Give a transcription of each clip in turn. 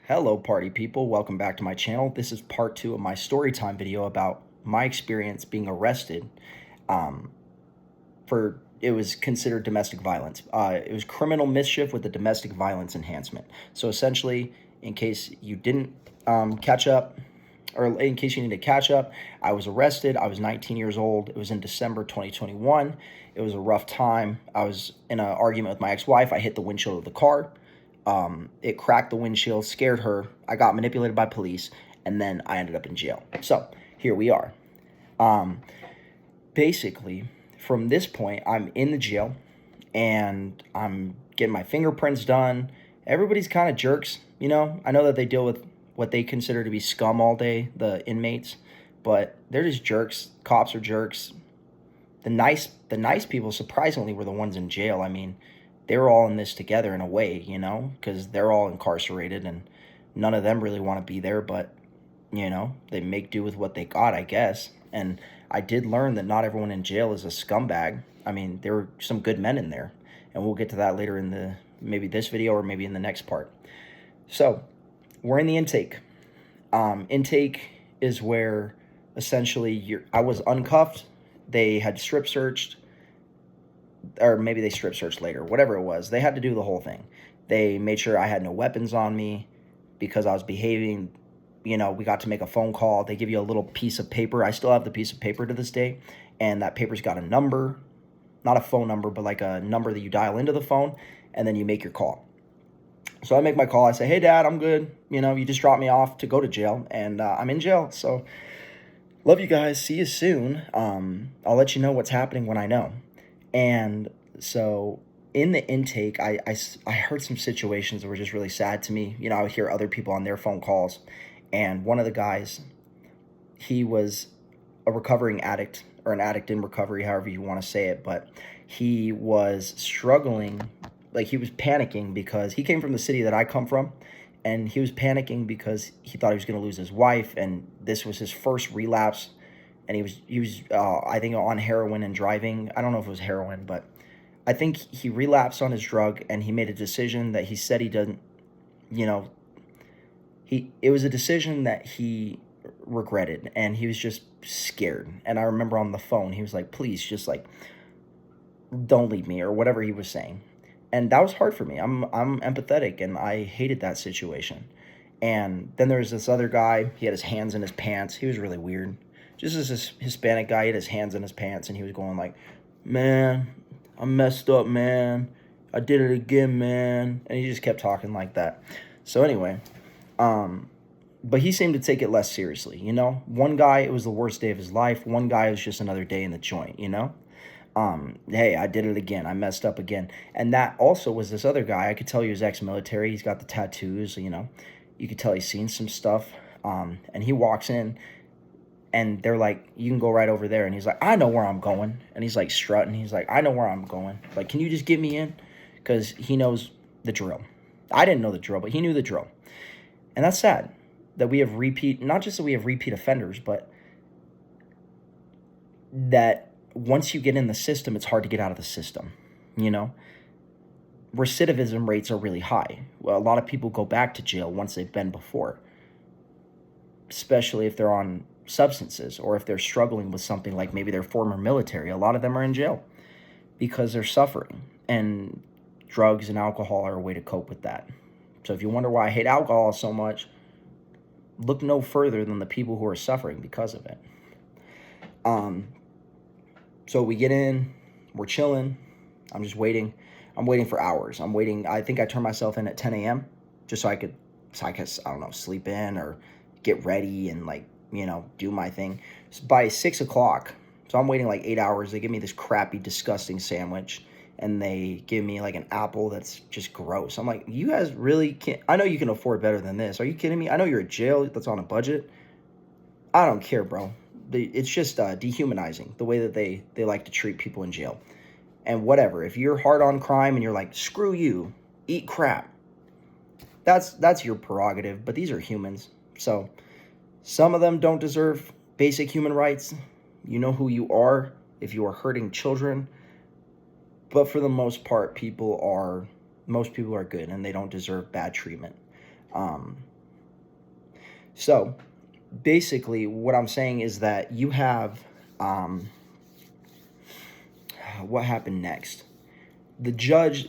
Hello party people, welcome back to my channel. This is part 2 of my story time video about my experience being arrested um, for, it was considered domestic violence. It was criminal mischief with a domestic violence enhancement. So essentially, in case you didn't catch up, or in case you need to catch up, I was arrested. I was 19 years old. It was in December 2021. It was a rough time. I was in an argument with my ex-wife. I hit the windshield of the car. It cracked the windshield, scared her. I got manipulated by police, and then I ended up in jail. So here we are. Basically, from this point, I'm in the jail, and I'm getting my fingerprints done. Everybody's kind of jerks, you know. I know that they deal with what they consider to be scum all day, the inmates, but they're just jerks. Cops are jerks. The nice people, surprisingly, were the ones in jail. I mean, they were all in this together in a way, you know, because they're all incarcerated and none of them really want to be there, but, you know, they make do with what they got, I guess. And I did learn that not everyone in jail is a scumbag. I mean, there were some good men in there, and we'll get to that later in the, maybe this video or maybe in the next part. So, we're in the intake. Intake is where essentially I was uncuffed. They had strip searched, or maybe they strip searched later, whatever it was. They had to do the whole thing. They made sure I had no weapons on me because I was behaving. You know, we got to make a phone call. They give you a little piece of paper. I still have the piece of paper to this day, and that paper's got a number, not a phone number, but like a number that you dial into the phone, and then you make your call. So I make my call. I say, hey, Dad, I'm good. You know, you just dropped me off to go to jail, and I'm in jail. So love you guys. See you soon. I'll let you know what's happening when I know. And so in the intake, I heard some situations that were just really sad to me. You know, I would hear other people on their phone calls. And one of the guys, he was a recovering addict, or an addict in recovery, however you want to say it. But he was struggling, like he was panicking because he came from the city that I come from. And he was panicking because he thought he was going to lose his wife. And this was his first relapse. And he was I think, on heroin and driving. I don't know if it was heroin, but I think he relapsed on his drug, and he made a decision that he said he doesn't, you know, it was a decision that he regretted, and he was just scared. And I remember on the phone, he was like, please, just like, don't leave me, or whatever he was saying. And that was hard for me. I'm empathetic, and I hated that situation. And then there was this other guy. He had his hands in his pants. He was really weird. Just as this Hispanic guy, he had his hands in his pants, and he was going like, man, I messed up, man. I did it again, man. And he just kept talking like that. So anyway, but he seemed to take it less seriously, you know? One guy, it was the worst day of his life. One guy, it was just another day in the joint, you know? Hey, I did it again. I messed up again. And that also was this other guy. I could tell he was ex-military. He's got the tattoos, you know? You could tell he's seen some stuff. And he walks in, and they're like, you can go right over there. And he's like, I know where I'm going. And he's like strutting. He's like, I know where I'm going. Like, can you just get me in? Because he knows the drill. I didn't know the drill, but he knew the drill. And that's sad that we have not just that we have repeat offenders, but that once you get in the system, it's hard to get out of the system, you know? Recidivism rates are really high. Well, a lot of people go back to jail once they've been before, especially if they're on substances, or if they're struggling with something like maybe they're former military. A lot of them are in jail because they're suffering, and drugs and alcohol are a way to cope with that. So if you wonder why I hate alcohol so much, look no further than the people who are suffering because of it. So we get in, we're chilling. I'm just waiting. I'm waiting for hours. I'm waiting. I think I turned myself in at 10 a.m. just so I could, I don't know, sleep in or get ready and, like, you know, do my thing. So by 6 o'clock, so I'm waiting like 8 hours. They give me this crappy, disgusting sandwich, and they give me like an apple that's just gross. I'm like, you guys really can't, I know you can afford better than this. Are you kidding me? I know you're in jail that's on a budget. I don't care, bro. It's just dehumanizing, the way that they like to treat people in jail. And whatever, if you're hard on crime and you're like, screw you, eat crap, that's your prerogative, but these are humans. So some of them don't deserve basic human rights. You know who you are if you are hurting children. But for the most part, most people are good, and they don't deserve bad treatment. So basically what I'm saying is that you have, what happened next? The judge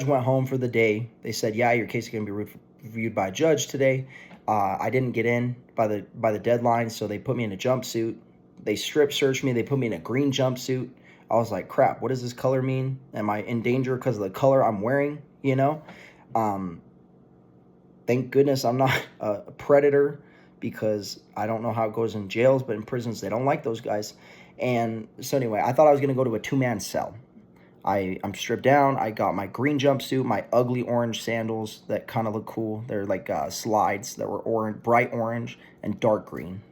went home for the day. They said, yeah, your case is going to be reviewed by a judge today. I didn't get in by the deadline, so they put me in a jumpsuit. They strip searched me. They put me in a green jumpsuit. I was like, crap, what does this color mean? Am I in danger because of the color I'm wearing? Um, thank goodness I'm not a predator, because I don't know how it goes in jails, but in prisons, they don't like those guys. And so anyway, I thought I was going to go to a 2-man cell. I'm stripped down. I got my green jumpsuit, my ugly orange sandals that kind of look cool. They're like slides that were orange, bright orange and dark green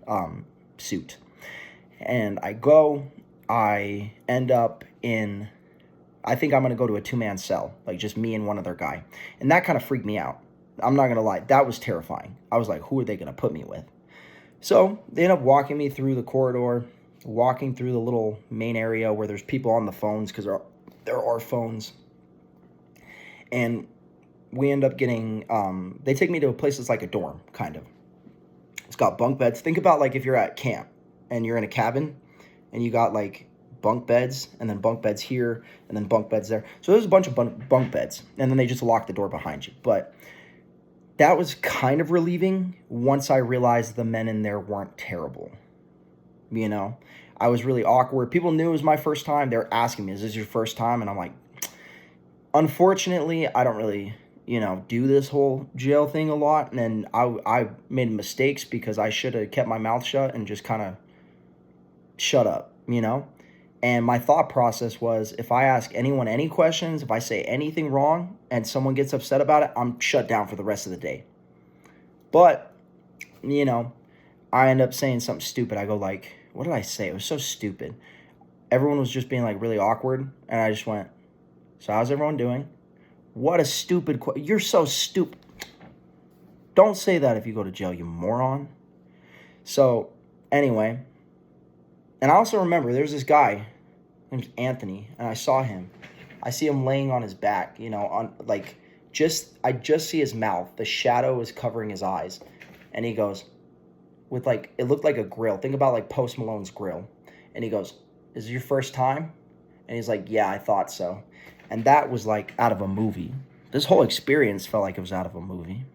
suit. And I end up in, I think I'm going to go to a 2-man cell, like just me and one other guy. And that kind of freaked me out. I'm not going to lie. That was terrifying. I was like, who are they going to put me with? So they end up walking me through the corridor, walking through the little main area where there's people on the phones, because there are phones. And we end up getting, they take me to a place that's like a dorm, kind of. It's got bunk beds. Think about like if you're at camp and you're in a cabin and you got like bunk beds and then bunk beds here and then bunk beds there. So there's a bunch of bunk beds, and then they just lock the door behind you. But that was kind of relieving once I realized the men in there weren't terrible. I was really awkward. People knew it was my first time. They were asking me, is this your first time? And I'm like, unfortunately, I don't really, do this whole jail thing a lot. And I made mistakes because I should have kept my mouth shut and just kind of shut up, And my thought process was, if I ask anyone any questions, if I say anything wrong and someone gets upset about it, I'm shut down for the rest of the day. But, I end up saying something stupid. I go like, what did I say? It was so stupid. Everyone was just being like really awkward. And I just went, so how's everyone doing? What a stupid question. You're so stupid. Don't say that if you go to jail, you moron. So anyway, and I also remember there's this guy named Anthony, and I saw him. I see him laying on his back, on like I just see his mouth. The shadow is covering his eyes. And he goes, with like, it looked like a grill. Think about like Post Malone's grill. And he goes, is it your first time? And he's like, yeah, I thought so. And that was like out of a movie. This whole experience felt like it was out of a movie.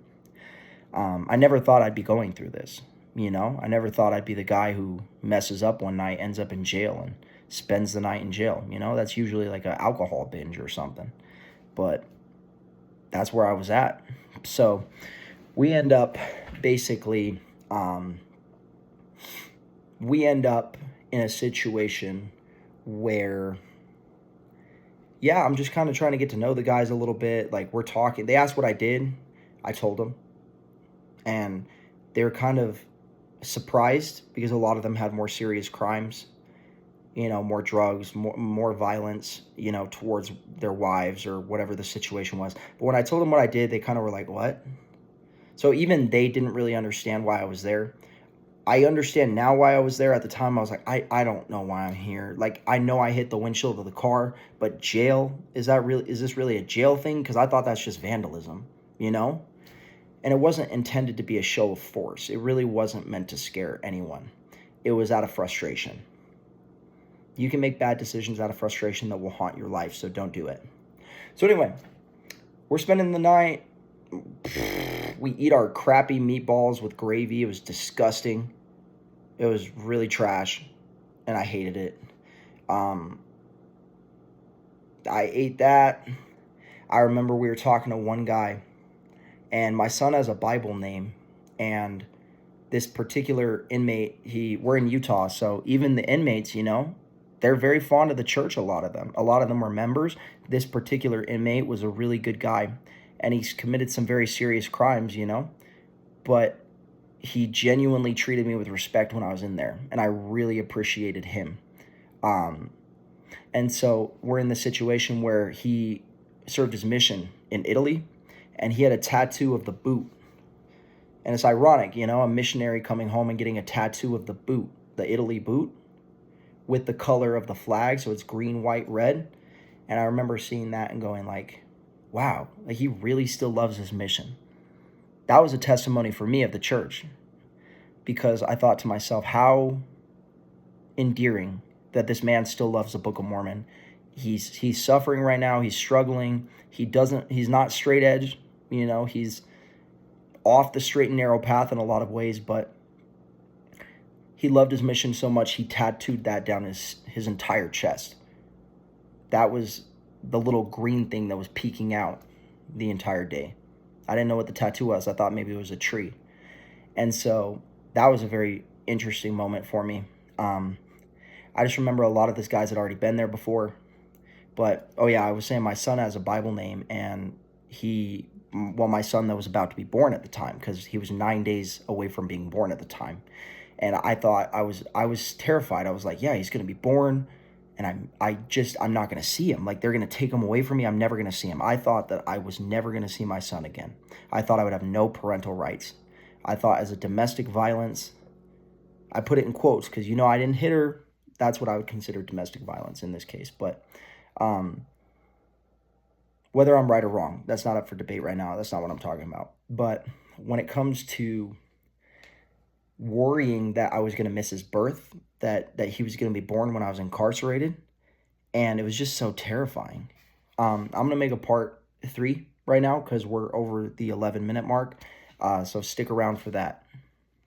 I never thought I'd be going through this. I never thought I'd be the guy who messes up one night, ends up in jail, and spends the night in jail. That's usually like an alcohol binge or something. But that's where I was at. So we end up basically, in a situation where, yeah, I'm just kind of trying to get to know the guys a little bit. Like, we're talking. They asked what I did. I told them. And they were kind of surprised because a lot of them had more serious crimes, more drugs, more violence, towards their wives or whatever the situation was. But when I told them what I did, they kind of were like, what? So even they didn't really understand why I was there. I understand now why I was there. At the time, I was like, I don't know why I'm here. Like, I know I hit the windshield of the car, but jail, is this really a jail thing? Because I thought that's just vandalism, And it wasn't intended to be a show of force. It really wasn't meant to scare anyone. It was out of frustration. You can make bad decisions out of frustration that will haunt your life, so don't do it. So anyway, we're spending the night. We eat our crappy meatballs with gravy. It was disgusting. It was really trash, and I hated it. I ate that. I remember we were talking to one guy, and my son has a Bible name, and this particular inmate, we're in Utah, so even the inmates, they're very fond of the church, a lot of them. A lot of them were members. This particular inmate was a really good guy, and he's committed some very serious crimes, but he genuinely treated me with respect when I was in there, and I really appreciated him. And so we're in the situation where he served his mission in Italy, and he had a tattoo of the boot. And it's ironic, a missionary coming home and getting a tattoo of the boot, the Italy boot, with the color of the flag, so it's green, white, red. And I remember seeing that and going like, wow, like he really still loves his mission. That was a testimony for me of the church. because I thought to myself, how endearing that this man still loves the Book of Mormon. He's suffering right now. He's struggling. He's not straight edge. He's off the straight and narrow path in a lot of ways, but he loved his mission so much he tattooed that down his entire chest. That was the little green thing that was peeking out the entire day. I didn't know what the tattoo was. I thought maybe it was a tree. And so that was a very interesting moment for me. I just remember a lot of these guys had already been there before. But, oh yeah, I was saying my son has a Bible name, and my son that was about to be born at the time, because he was 9 days away from being born at the time. And I thought, I was terrified. I was like, yeah, he's going to be born, and I'm not going to see him. Like, they're going to take him away from me. I'm never going to see him. I thought that I was never going to see my son again. I thought I would have no parental rights. I thought as a domestic violence, I put it in quotes because, I didn't hit her. That's what I would consider domestic violence in this case. But whether I'm right or wrong, that's not up for debate right now. That's not what I'm talking about. But when it comes to worrying that I was going to miss his birth, that he was going to be born when I was incarcerated, and it was just so terrifying. I'm going to make a part 3 right now because we're over the 11-minute mark, so stick around for that.